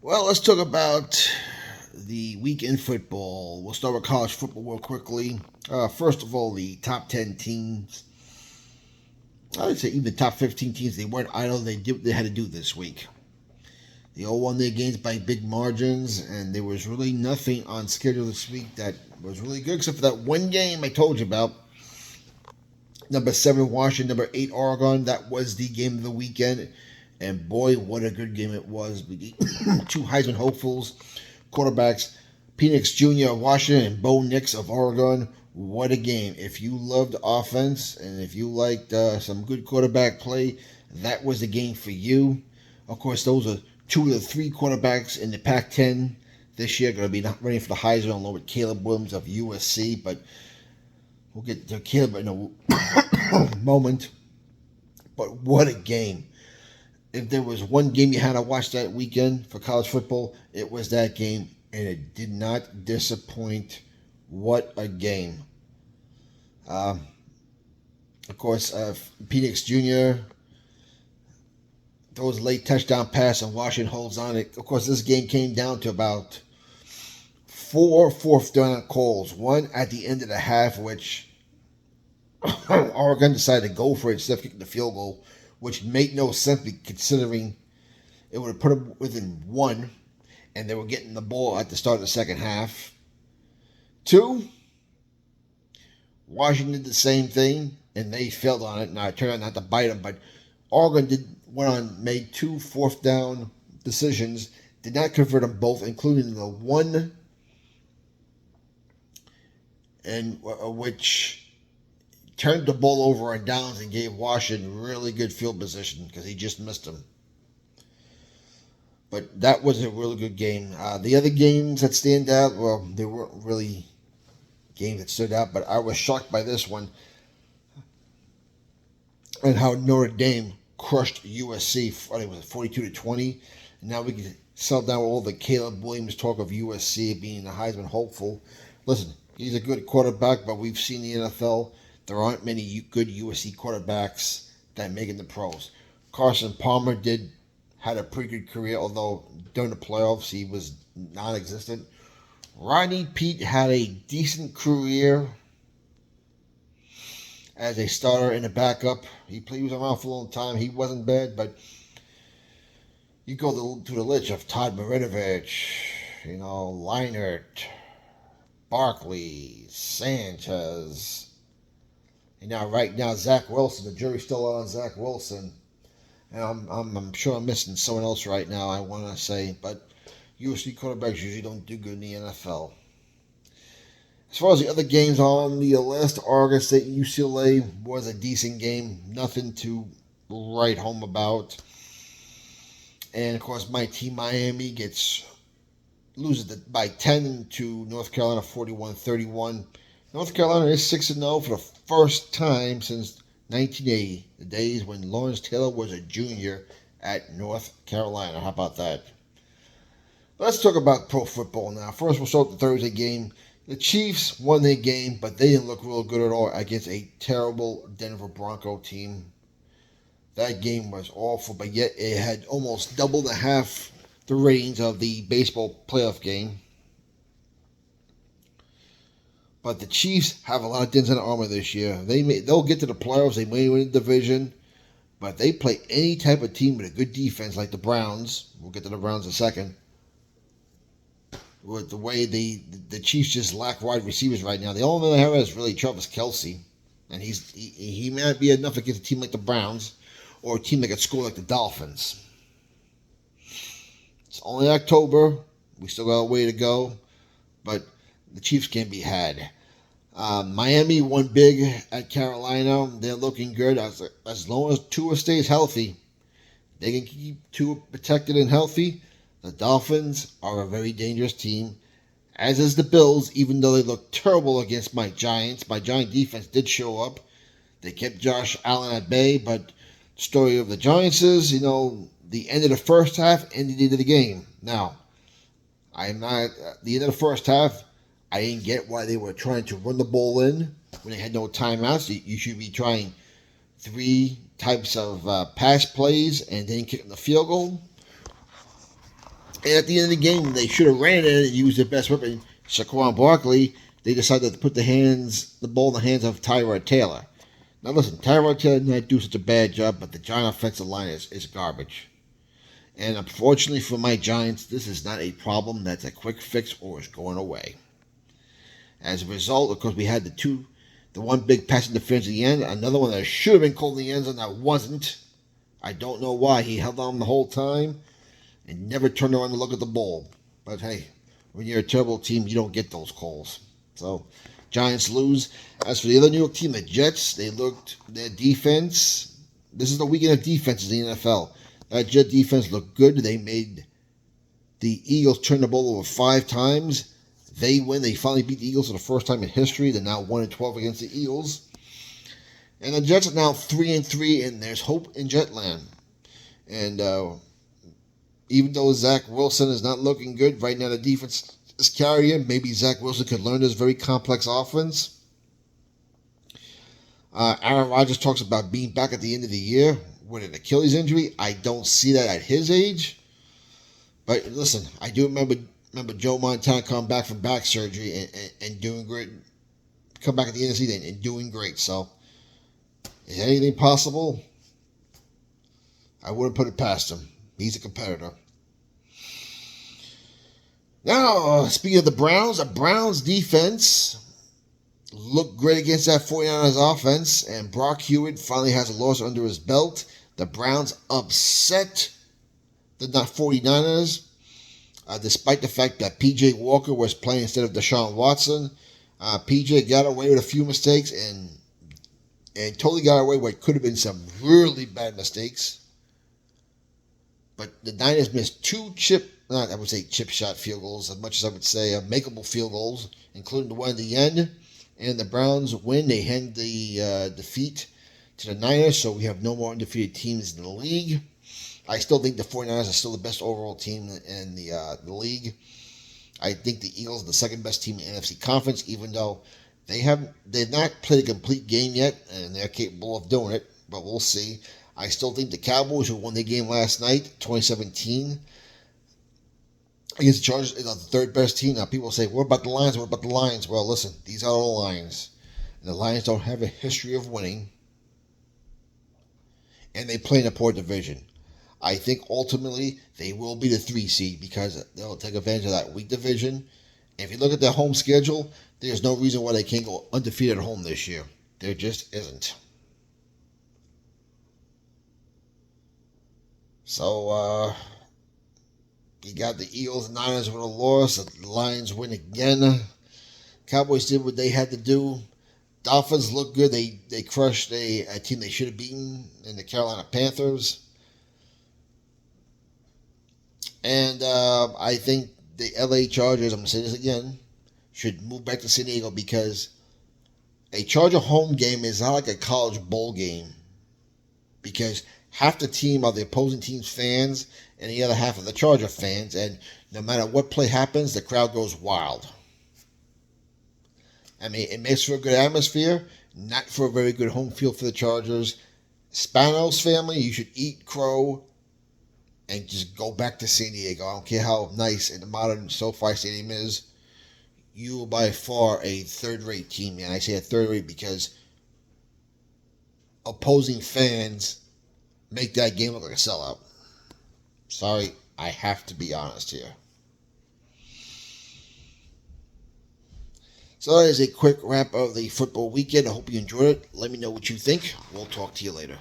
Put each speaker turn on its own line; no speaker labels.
Well, let's talk about the weekend football. We'll start with college football real quickly. First of all, the top 10 teams. I would say even the top 15 teams, they weren't idle. They had to do this week. They all won their games by big margins, and there was really nothing on schedule this week that was really good, except for that one game I told you about. Number 7, Washington. Number 8, Oregon. That was the game of the weekend. And boy, what a good game it was. Two Heisman hopefuls, quarterbacks, Penix Jr. of Washington and Bo Nix of Oregon. What a game. If you loved offense and if you liked some good quarterback play, that was the game for you. Of course, those are two of the three quarterbacks in the Pac 10 this year going to be running for the Heisman along with Caleb Williams of USC. But we'll get to Caleb in a moment. But what a game. If there was one game you had to watch that weekend for college football, it was that game, and it did not disappoint. What a game. Of course, Penix Jr. throws a late touchdown pass, and Washington holds on. Of course, this game came down to about four fourth down calls. One at the end of the half, which Oregon decided to go for it instead of kicking the field goal, which made no sense considering it would have put them within one, and they were getting the ball at the start of the second half. 2, Washington did the same thing, and they failed on it. Now, it turned out not to bite them, but Oregon made 2 fourth down decisions, did not convert them both, including the one and which turned the ball over on downs and gave Washington really good field position because he just missed him. But that was a really good game. The other games that stand out, well, they weren't really games that stood out, but I was shocked by this one and how Notre Dame crushed USC. I think it was 42-20. And now we can settle down all the Caleb Williams talk of USC being a Heisman hopeful. Listen, he's a good quarterback, but we've seen the NFL. There aren't many good USC quarterbacks that make it the pros. Carson Palmer had a pretty good career, although during the playoffs he was non-existent. Rodney Peete had a decent career as a starter and a backup. He was around for a long time. He wasn't bad, but you go to the list of Todd Marinovich, Leinart, Barkley, Sanchez. And now, right now, Zach Wilson. The jury's still out on Zach Wilson. And I'm sure I'm missing someone else right now, I want to say. But USC quarterbacks usually don't do good in the NFL. As far as the other games on the list, Oregon State and UCLA was a decent game. Nothing to write home about. And, of course, my team, Miami, loses by 10 to North Carolina, 41-31. North Carolina is 6-0 for the first time since 1980, the days when Lawrence Taylor was a junior at North Carolina. How about that? Let's talk about pro football now. First, we'll start with the Thursday game. The Chiefs won their game, but they didn't look real good at all against a terrible Denver Bronco team. That game was awful, but yet it had almost double the ratings of the baseball playoff game. But the Chiefs have a lot of dents in the armor this year. They'll get to the playoffs. They may win the division. But they play any type of team with a good defense like the Browns. We'll get to the Browns in a second. With the way the Chiefs just lack wide receivers right now. The only one they have is really Travis Kelce. And he may not be enough against a team like the Browns or a team that could score like the Dolphins. It's only October. We still got a way to go. But the Chiefs can't be had. Miami won big at Carolina. They're looking good as long as Tua stays healthy. They can keep Tua protected and healthy. The Dolphins are a very dangerous team, as is the Bills, even though they look terrible against my Giants. My Giant defense did show up. They kept Josh Allen at bay, but the story of the Giants is, the end of the first half ended the end of the game. Now, I'm not the end of the first half. I didn't get why they were trying to run the ball in when they had no timeouts. You should be trying 3 types of pass plays and then kicking the field goal. And at the end of the game, they should have ran it and used their best weapon, Saquon Barkley. They decided to put the ball in the hands of Tyrod Taylor. Now listen, Tyrod Taylor did not do such a bad job, but the Giant offensive line is garbage. And unfortunately for my Giants, this is not a problem that's a quick fix or is going away. As a result, of course, we had the one big pass interference at the end, another one that should have been called in the end zone that wasn't. I don't know why. He held on the whole time and never turned around to look at the ball. But hey, when you're a terrible team, you don't get those calls. So, Giants lose. As for the other New York team, the Jets, their defense. This is the weekend of defenses in the NFL. That Jet defense looked good. They made the Eagles turn the ball over 5 times. They win. They finally beat the Eagles for the first time in history. They're now 1-12 against the Eagles. And the Jets are now 3-3, and there's hope in Jetland. And even though Zach Wilson is not looking good, right now the defense is carrying. Maybe Zach Wilson could learn this very complex offense. Aaron Rodgers talks about being back at the end of the year with an Achilles injury. I don't see that at his age. But listen, I do remember Joe Montana coming back from back surgery and doing great. Come back at the end of the season and doing great. So, is anything possible? I wouldn't put it past him. He's a competitor. Now, speaking of the Browns defense looked great against that 49ers offense, and Brock Hewitt finally has a loss under his belt. The Browns upset the 49ers, despite the fact that P.J. Walker was playing instead of Deshaun Watson. P.J. got away with a few mistakes and totally got away with what could have been some really bad mistakes. But the Niners missed 2 chip shot field goals, as much as I would say makeable field goals, including the one at the end. And the Browns win. They hand the defeat to the Niners, so we have no more undefeated teams in the league. I still think the 49ers are still the best overall team in the league. I think the Eagles are the second best team in the NFC Conference, even though they've not played a complete game yet, and they're capable of doing it, but we'll see. I still think the Cowboys, who won their game last night, 2017, against the Chargers, is the third best team. Now, people say, what about the Lions? What about the Lions? Well, listen, these are the Lions. And the Lions don't have a history of winning, and they play in a poor division. I think ultimately they will be the 3 seed because they'll take advantage of that weak division. And if you look at their home schedule, there's no reason why they can't go undefeated at home this year. There just isn't. So, you got the Eagles and Niners with a loss. The Lions win again. Cowboys did what they had to do. Dolphins look good. They crushed a team they should have beaten in the Carolina Panthers. And I think the LA Chargers, I'm going to say this again, should move back to San Diego because a Charger home game is not like a college bowl game. Because half the team are the opposing team's fans and the other half are the Charger fans. And no matter what play happens, the crowd goes wild. I mean, it makes for a good atmosphere, not for a very good home field for the Chargers. Spanos family, you should eat crow and just go back to San Diego. I don't care how nice and the modern SoFi Stadium is. You are by far a third-rate team. And I say a third-rate because opposing fans make that game look like a sellout. Sorry, I have to be honest here. So that is a quick wrap of the football weekend. I hope you enjoyed it. Let me know what you think. We'll talk to you later.